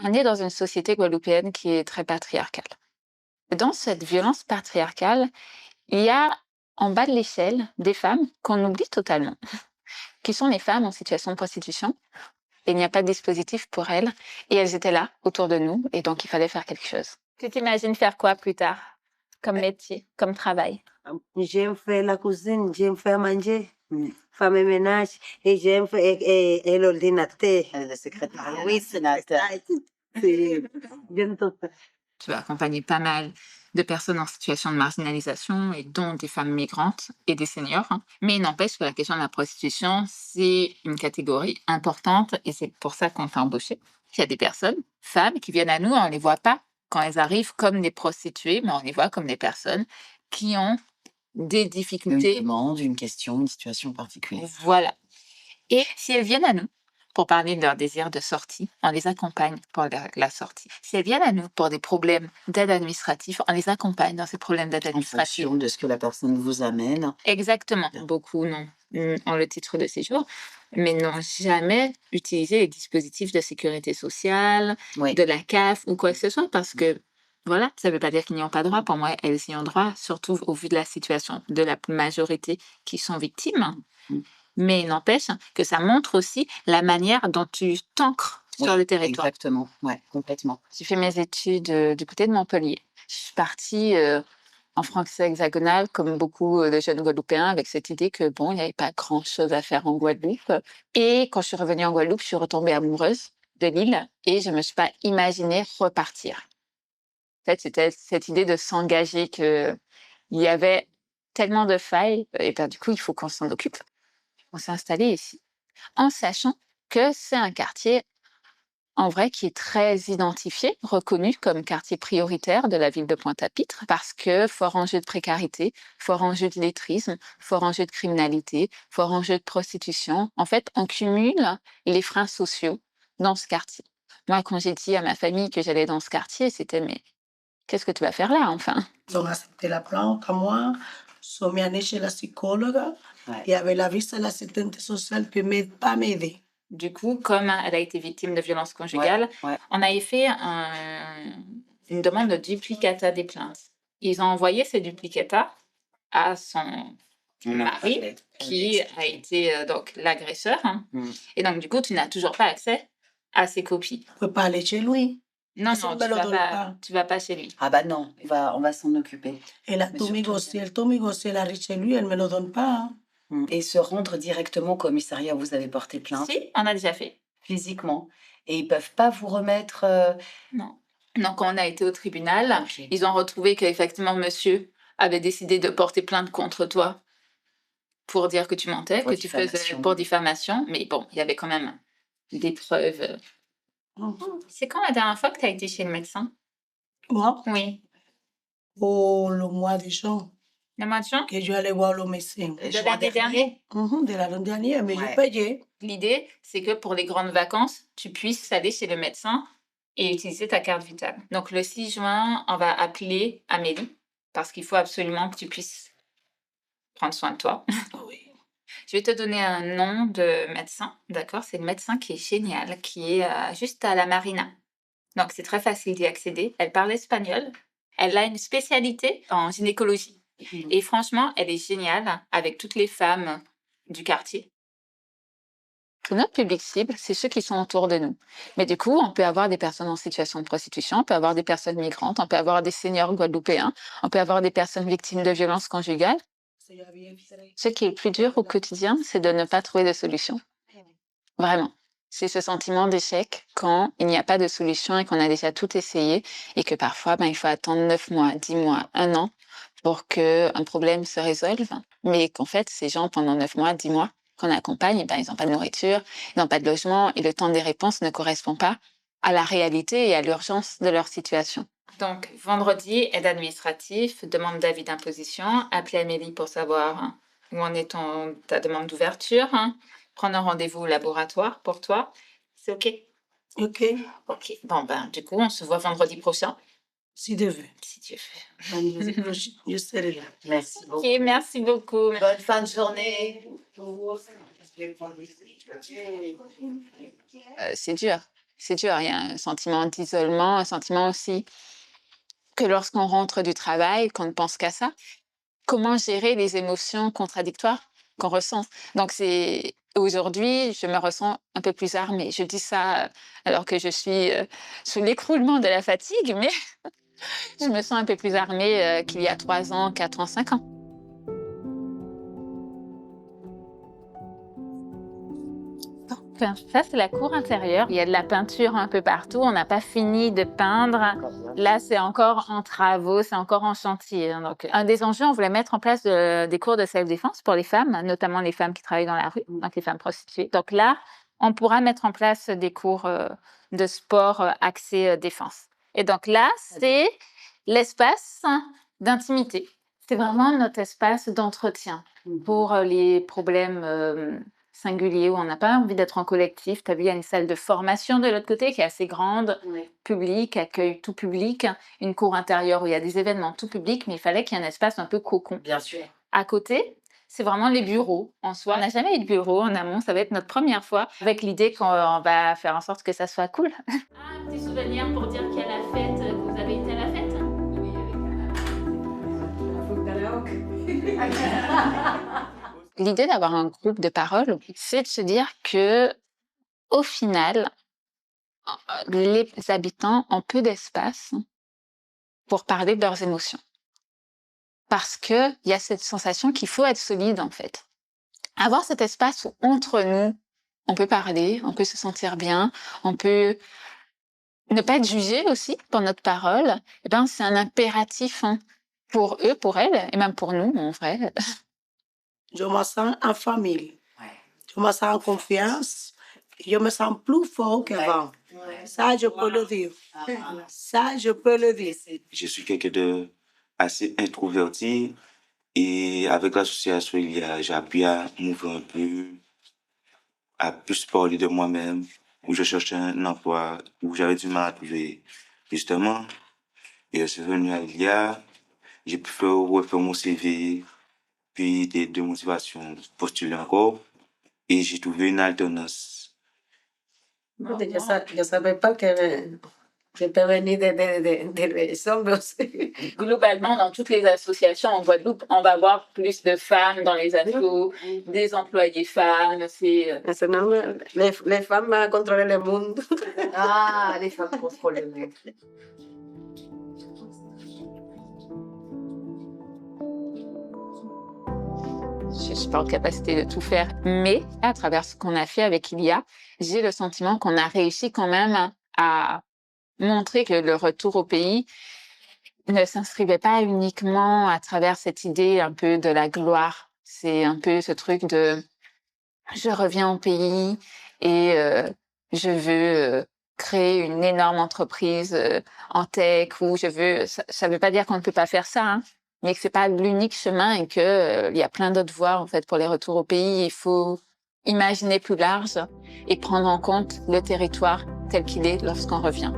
On est dans une société guadeloupéenne qui est très patriarcale. Dans cette violence patriarcale, il y a en bas de l'échelle des femmes qu'on oublie totalement, qui sont les femmes en situation de prostitution. Et il n'y a pas de dispositif pour elles. Et elles étaient là, autour de nous, et donc il fallait faire quelque chose. Tu t'imagines faire quoi plus tard, comme métier, comme travail? J'aime faire la cuisine, j'aime faire manger, faire mes ménages et j'aime faire et l'ordinateur. Le secrétariat. Oui, sénateur. J'aime tout ça. Tu vas accompagner pas mal de personnes en situation de marginalisation, et dont des femmes migrantes et des seniors. Mais il n'empêche que la question de la prostitution, c'est une catégorie importante et c'est pour ça qu'on t'a embauché. Il y a des personnes, femmes, qui viennent à nous, on ne les voit pas quand elles arrivent comme des prostituées, mais on les voit comme des personnes qui ont des Une difficultés. demande, une question, une situation particulière. Voilà. Et si elles viennent à nous pour parler de leur désir de sortie, on les accompagne pour la sortie. Si elles viennent à nous pour des problèmes d'aide administrative, on les accompagne dans ces problèmes d'aide En administrative. fonction de ce que la personne vous amène. Exactement. Bien. Beaucoup ont le titre de séjour, mais n'ont jamais utilisé les dispositifs de sécurité sociale, Oui. de la CAF ou quoi que ce soit, parce que voilà, ça ne veut pas dire qu'ils n'y ont pas droit. Pour moi, elles y ont droit, surtout au vu de la situation de la majorité qui sont victimes. Mm. Mais il n'empêche que ça montre aussi la manière dont tu t'ancres sur le territoire. Exactement, ouais, complètement. J'ai fait mes études du côté de Montpellier. Je suis partie en français hexagonal, comme beaucoup de jeunes Guadeloupéens, avec cette idée que bon, il n'y avait pas grand-chose à faire en Guadeloupe. Et quand je suis revenue en Guadeloupe, je suis retombée amoureuse de l'île et je ne me suis pas imaginée repartir. En fait, c'était cette idée de s'engager, qu'il y avait tellement de failles, et ben, du coup, il faut qu'on s'en occupe. On s'est installé ici, en sachant que c'est un quartier, en vrai, qui est très identifié, reconnu comme quartier prioritaire de la ville de Pointe-à-Pitre, parce que fort enjeu de précarité, fort enjeu de lettrisme, fort enjeu de criminalité, fort enjeu de prostitution. En fait, on cumule les freins sociaux dans ce quartier. Moi, quand j'ai dit à ma famille que j'allais dans ce quartier, c'était mais qu'est-ce que tu vas faire là, enfin? Ils ont accepté la plante à moi, sont mis allés chez la psychologue. Ouais. Il y avait la vie de la sécurité sociale qui ne pas m'aider. Du coup, comme elle a été victime de violences conjugales, Ouais. on avait fait une demande de duplicata des plaintes. Ils ont envoyé ces duplicata à son mari, qui a été donc l'agresseur. Mm. Et donc, du coup, tu n'as toujours pas accès à ces copies. Je ne peux pas aller chez lui. Non, Ça non, me le donne pas. tu vas pas chez lui. Ah bah non, on va s'en occuper. Elle a Mais tout surtout- négocié, elle arrive chez lui, elle ne me le donne pas. Hein. Et se rendre directement au commissariat où vous avez porté plainte, Si, on a déjà fait. physiquement. Et ils peuvent pas vous remettre... Non. Donc, quand on a été au tribunal, Ok. ils ont retrouvé qu'effectivement, monsieur avait décidé de porter plainte contre toi pour dire que tu mentais, Pour que tu faisais diffamation. pour diffamation. Mais bon, il y avait quand même des preuves. C'est quand la dernière fois que tu as été chez le médecin? Moi, Oui. le mois de juin, Le mois de juin? que je allais voir le médecin. De l'année dernière? De l'année dernière, mais Ouais. je payais. L'idée, c'est que pour les grandes vacances, tu puisses aller chez le médecin et utiliser ta carte vitale. Donc, le 6 juin, on va appeler Amélie parce qu'il faut absolument que tu puisses prendre soin de toi. Oui. Je vais te donner un nom de médecin, d'accord? C'est le médecin qui est génial, qui est juste à la Marina. Donc, c'est très facile d'y accéder. Elle parle espagnol. Elle a une spécialité en gynécologie. Et franchement, elle est géniale avec toutes les femmes du quartier. Notre public cible, c'est ceux qui sont autour de nous. Mais du coup, on peut avoir des personnes en situation de prostitution, on peut avoir des personnes migrantes, on peut avoir des seniors guadeloupéens, on peut avoir des personnes victimes de violences conjugales. Ce qui est le plus dur au quotidien, c'est de ne pas trouver de solution. Vraiment. C'est ce sentiment d'échec quand il n'y a pas de solution et qu'on a déjà tout essayé et que parfois, il faut attendre 9 mois, 10 mois, 1 an pour qu'un problème se résolve. Mais qu'en fait, ces gens, pendant 9 mois, 10 mois qu'on accompagne, ils n'ont pas de nourriture, ils n'ont pas de logement et le temps des réponses ne correspond pas à la réalité et à l'urgence de leur situation. Donc, vendredi, aide administrative, demande d'avis d'imposition, appelez Amélie pour savoir où en est ta demande d'ouverture, prendre un rendez-vous au laboratoire pour toi. C'est OK? Ok, OK. Bon, du coup, on se voit vendredi prochain, si Dieu veut. si Dieu veut. Vendredi prochain, je serai là. Merci beaucoup. OK, merci beaucoup. Bonne fin de journée. C'est dur. c'est dur. Il y a un sentiment d'isolement, un sentiment aussi que lorsqu'on rentre du travail, qu'on ne pense qu'à ça. Comment gérer les émotions contradictoires qu'on ressent? Donc c'est aujourd'hui, je me ressens un peu plus armée. Je dis ça, alors que je suis, sous l'écroulement de la fatigue, mais je me sens un peu plus armée, qu'il y a 3 ans, 4 ans, 5 ans. Donc ça, c'est la cour intérieure. Il y a de la peinture un peu partout. On n'a pas fini de peindre. Là, c'est encore en travaux, c'est encore en chantier, hein. Donc, un des enjeux, on voulait mettre en place des cours de self-défense pour les femmes, notamment les femmes qui travaillent dans la rue, donc les femmes prostituées. Donc là, on pourra mettre en place des cours de sport axés défense. Et donc là, c'est l'espace d'intimité. C'est vraiment notre espace d'entretien pour les problèmes singulier où on n'a pas envie d'être en collectif. Tu as vu, il y a une salle de formation de l'autre côté qui est assez grande, publique, accueille tout public, une cour intérieure où il y a des événements tout public, mais il fallait qu'il y ait un espace un peu cocon. Bien sûr. À côté, c'est vraiment les bureaux en soi. On n'a jamais eu de bureau en amont, ça va être notre première fois, avec l'idée qu'on va faire en sorte que ça soit cool. Ah, un petit souvenir pour dire qu'il y a la fête, que vous avez été à la fête? L'idée d'avoir un groupe de parole, c'est de se dire que, au final, les habitants ont peu d'espace pour parler de leurs émotions. Parce qu'il y a cette sensation qu'il faut être solide, en fait. Avoir cet espace où, entre nous, on peut parler, on peut se sentir bien, on peut ne pas être jugé aussi pour notre parole, eh ben, c'est un impératif, hein, pour eux, pour elles, et même pour nous, en vrai. Je me sens en famille. Je me sens en confiance. Je me sens plus fort qu'avant. Ça, je peux le dire. Ça, je peux le dire. Je suis quelqu'un de assez introverti et avec l'association, j'ai appris à m'ouvrir un peu, à plus parler de moi-même, où je cherchais un emploi, où j'avais du mal à trouver, justement. Et je suis venu à Ilia, j'ai pu refaire mon CV, puis des motivations, postuler encore, et j'ai trouvé une alternance. Je ne savais pas que je peux venir de hommes aussi. Globalement, dans toutes les associations en Guadeloupe, on va avoir plus de femmes dans les assos, des employés femmes. C'est Les femmes vont contrôler le monde. Ah, les femmes contrôlent le monde. Je suis pas en capacité de tout faire, mais à travers ce qu'on a fait avec Ilia, j'ai le sentiment qu'on a réussi quand même à montrer que le retour au pays ne s'inscrivait pas uniquement à travers cette idée un peu de la gloire. C'est un peu ce truc de je reviens au pays et je veux créer une énorme entreprise en tech ou je veux. Ça veut pas dire qu'on ne peut pas faire ça, hein, mais que c'est pas l'unique chemin et que il y a plein d'autres voies en fait pour les retours au pays. Il faut imaginer plus large et prendre en compte le territoire tel qu'il est lorsqu'on revient.